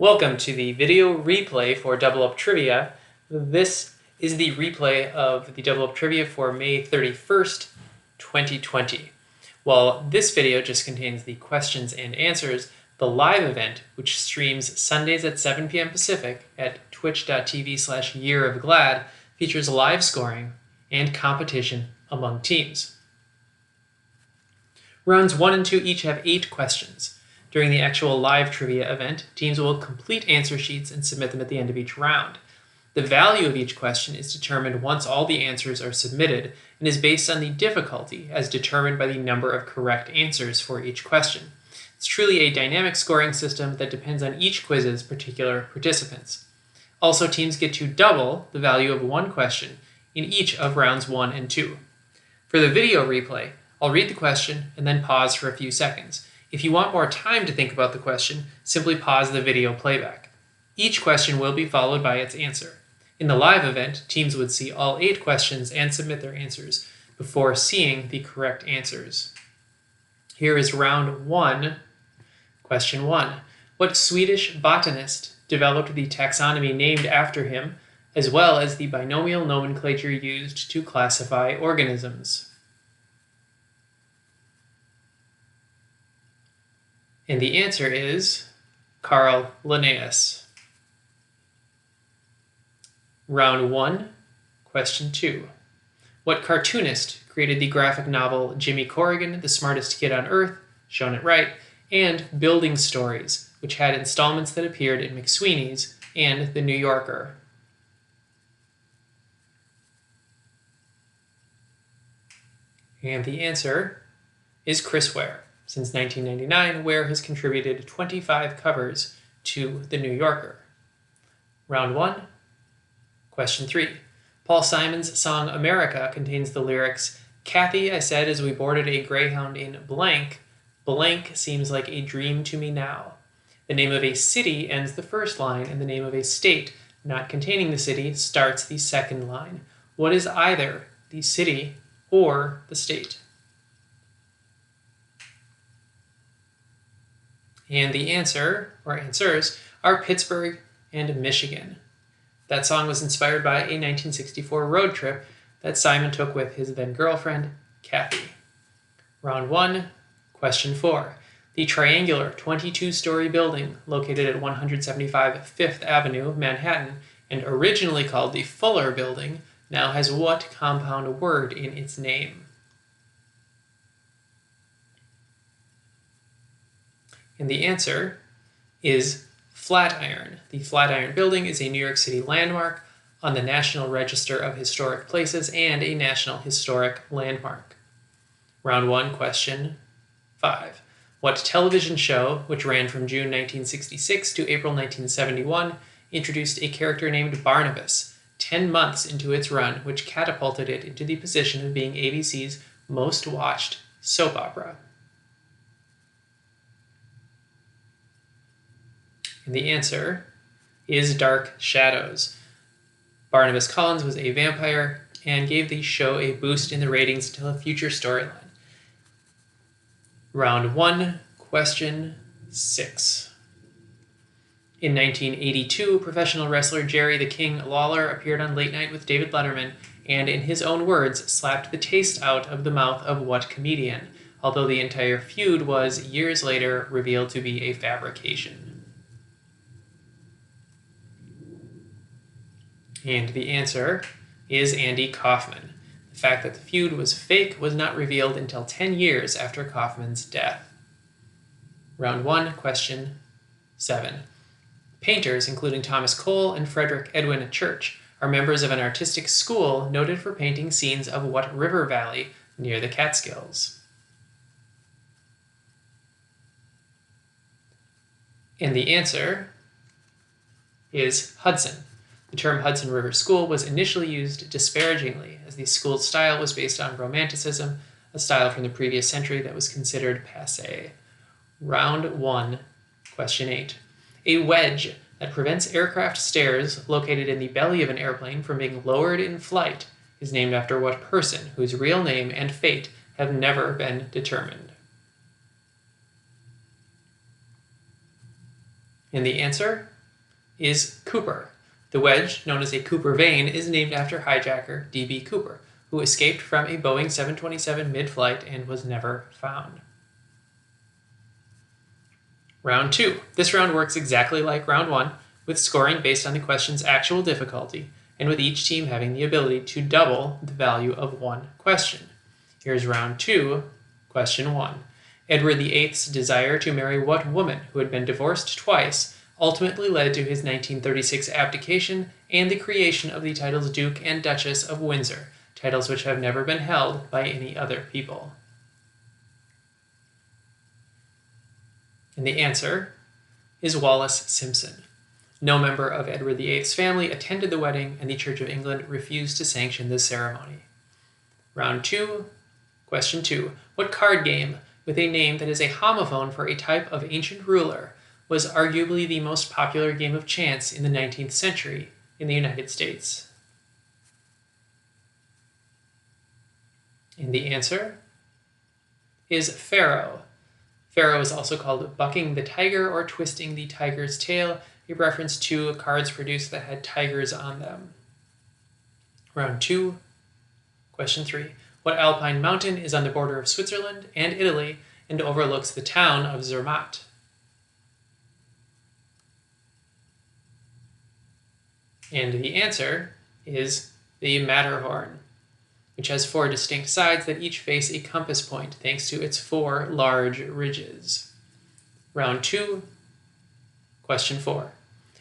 Welcome to the video replay for Double Up Trivia. This is the replay of the Double Up Trivia for May 31st, 2020. While this video just contains the questions and answers, the live event, which streams Sundays at 7 p.m. Pacific at twitch.tv/yearofglad, features live scoring and competition among teams. Rounds 1 and 2 each have 8 questions. During the actual live trivia event, teams will complete answer sheets and submit them at the end of each round. The value of each question is determined once all the answers are submitted and is based on the difficulty as determined by the number of correct answers for each question. It's truly a dynamic scoring system that depends on each quiz's particular participants. Also, teams get to double the value of one question in each of rounds 1 and 2. For the video replay, I'll read the question and then pause for a few seconds. If you want more time to think about the question, simply pause the video playback. Each question will be followed by its answer. In the live event, teams would see all 8 questions and submit their answers before seeing the correct answers. Here is round 1. Question 1. What Swedish botanist developed the taxonomy named after him, as well as the binomial nomenclature used to classify organisms? And the answer is Carl Linnaeus. Round 1, question 2. What cartoonist created the graphic novel Jimmy Corrigan, the Smartest Kid on Earth, shown at right, and Building Stories, which had installments that appeared in McSweeney's and The New Yorker? And the answer is Chris Ware. Since 1999, Ware has contributed 25 covers to The New Yorker. Round 1, question 3. Paul Simon's song America contains the lyrics, "Kathy, I said as we boarded a Greyhound in blank, blank seems like a dream to me now." The name of a city ends the first line, and the name of a state not containing the city starts the second line. What is either the city or the state? And the answer, or answers, are Pittsburgh and Michigan. That song was inspired by a 1964 road trip that Simon took with his then-girlfriend, Kathy. Round 1, question 4. The triangular 22-story building located at 175 Fifth Avenue, Manhattan, and originally called the Fuller Building, now has what compound word in its name? And the answer is Flatiron. The Flatiron Building is a New York City landmark on the National Register of Historic Places and a National Historic Landmark. Round 1, question 5. What television show, which ran from June 1966 to April 1971, introduced a character named Barnabas 10 months into its run, which catapulted it into the position of being ABC's most watched soap opera? And the answer is Dark Shadows. Barnabas Collins was a vampire and gave the show a boost in the ratings until a future storyline. Round 1, question 6. In 1982, professional wrestler Jerry the King Lawler appeared on Late Night with David Letterman and, in his own words, slapped the taste out of the mouth of what comedian, although the entire feud was, years later, revealed to be a fabrication? And the answer is Andy Kaufman. The fact that the feud was fake was not revealed until 10 years after Kaufman's death. Round 1, question 7. Painters, including Thomas Cole and Frederick Edwin Church, are members of an artistic school noted for painting scenes of what river valley near the Catskills? And the answer is Hudson. The term Hudson River School was initially used disparagingly, as the school's style was based on Romanticism, a style from the previous century that was considered passé. Round 1, question 8. A wedge that prevents aircraft stairs located in the belly of an airplane from being lowered in flight is named after what person whose real name and fate have never been determined? And the answer is Cooper. The wedge, known as a Cooper vane, is named after hijacker D.B. Cooper, who escaped from a Boeing 727 mid-flight and was never found. Round 2. This round works exactly like round 1, with scoring based on the question's actual difficulty, and with each team having the ability to double the value of one question. Here's round 2, question 1. Edward VIII's desire to marry what woman who had been divorced twice ultimately led to his 1936 abdication and the creation of the titles Duke and Duchess of Windsor, titles which have never been held by any other people. And the answer is Wallis Simpson. No member of Edward VIII's family attended the wedding, and the Church of England refused to sanction this ceremony. Round 2, question 2. What card game, with a name that is a homophone for a type of ancient ruler, was arguably the most popular game of chance in the 19th century in the United States? And the answer is Faro. Faro is also called bucking the tiger or twisting the tiger's tail, a reference to cards produced that had tigers on them. Round 2, question 3. What alpine mountain is on the border of Switzerland and Italy and overlooks the town of Zermatt? And the answer is the Matterhorn, which has 4 distinct sides that each face a compass point thanks to its 4 large ridges. Round 2, question 4.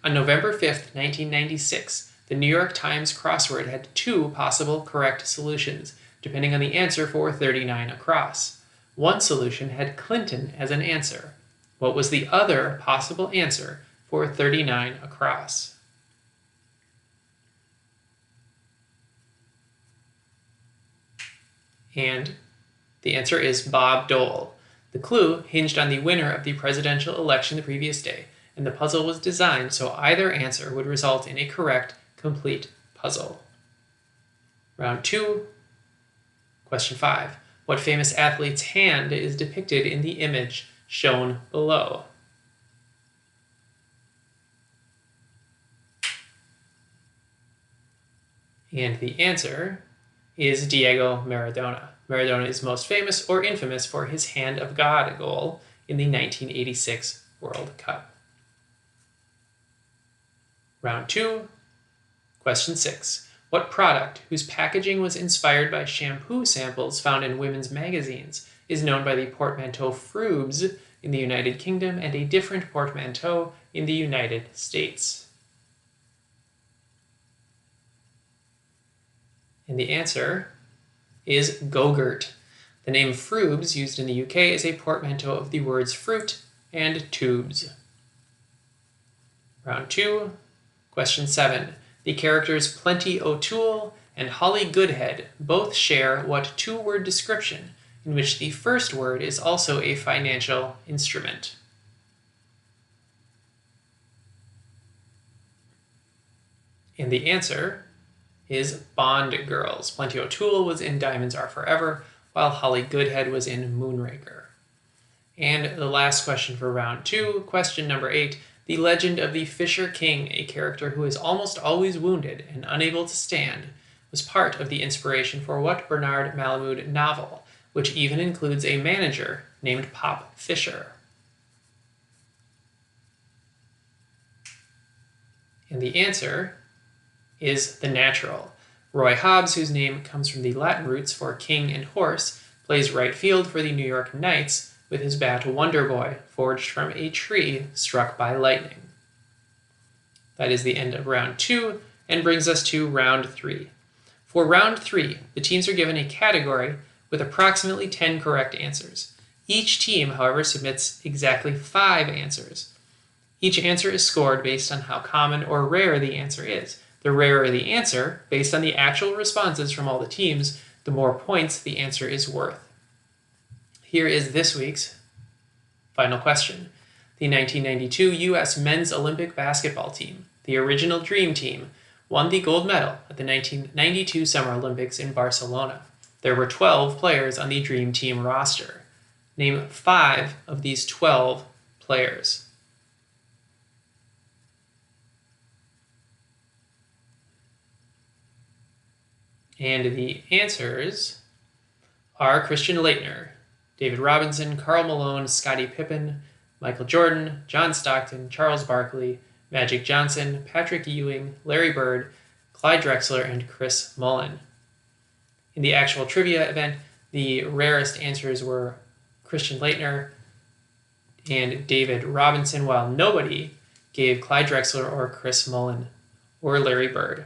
On November 5th, 1996, the New York Times crossword had 2 possible correct solutions, depending on the answer for 39 across. One solution had Clinton as an answer. What was the other possible answer for 39 across? And the answer is Bob Dole. The clue hinged on the winner of the presidential election the previous day, and the puzzle was designed so either answer would result in a correct, complete puzzle. Round 2, question 5. What famous athlete's hand is depicted in the image shown below? And the answer is Diego Maradona. Maradona is most famous or infamous for his Hand of God goal in the 1986 World Cup. Round 2, question 6. What product, whose packaging was inspired by shampoo samples found in women's magazines, is known by the portmanteau Frubes in the United Kingdom and a different portmanteau in the United States? And the answer is Go-Gurt. The name Frubes, used in the UK, is a portmanteau of the words fruit and tubes. Round 2, question 7. The characters Plenty O'Toole and Holly Goodhead both share what 2-word description in which the first word is also a financial instrument? And the answer is Bond Girls. Plenty O'Toole was in Diamonds Are Forever, while Holly Goodhead was in Moonraker. And the last question for round 2, question number 8. The legend of the Fisher King, a character who is almost always wounded and unable to stand, was part of the inspiration for what Bernard Malamud novel, which even includes a manager named Pop Fisher? And the answer is The Natural. Roy Hobbs, whose name comes from the Latin roots for king and horse, plays right field for the New York Knights with his bat Wonder Boy, forged from a tree struck by lightning. That is the end of round 2 and brings us to round 3. For round 3, the teams are given a category with approximately 10 correct answers. Each team, however, submits exactly 5 answers. Each answer is scored based on how common or rare the answer is. The rarer the answer, based on the actual responses from all the teams, the more points the answer is worth. Here is this week's final question. The 1992 U.S. men's Olympic basketball team, the original Dream Team, won the gold medal at the 1992 Summer Olympics in Barcelona. There were 12 players on the Dream Team roster. Name 5 of these 12 players. And the answers are Christian Laettner, David Robinson, Karl Malone, Scottie Pippen, Michael Jordan, John Stockton, Charles Barkley, Magic Johnson, Patrick Ewing, Larry Bird, Clyde Drexler, and Chris Mullin. In the actual trivia event, the rarest answers were Christian Laettner and David Robinson, while nobody gave Clyde Drexler or Chris Mullin or Larry Bird.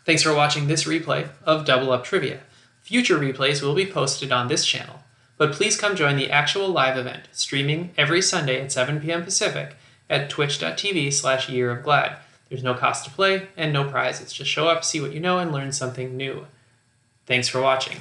Thanks for watching this replay of Double Up Trivia. Future replays will be posted on this channel, but please come join the actual live event, streaming every Sunday at 7 p.m. Pacific at twitch.tv/yearofglad. There's no cost to play and no prizes. Just show up, see what you know, and learn something new. Thanks for watching.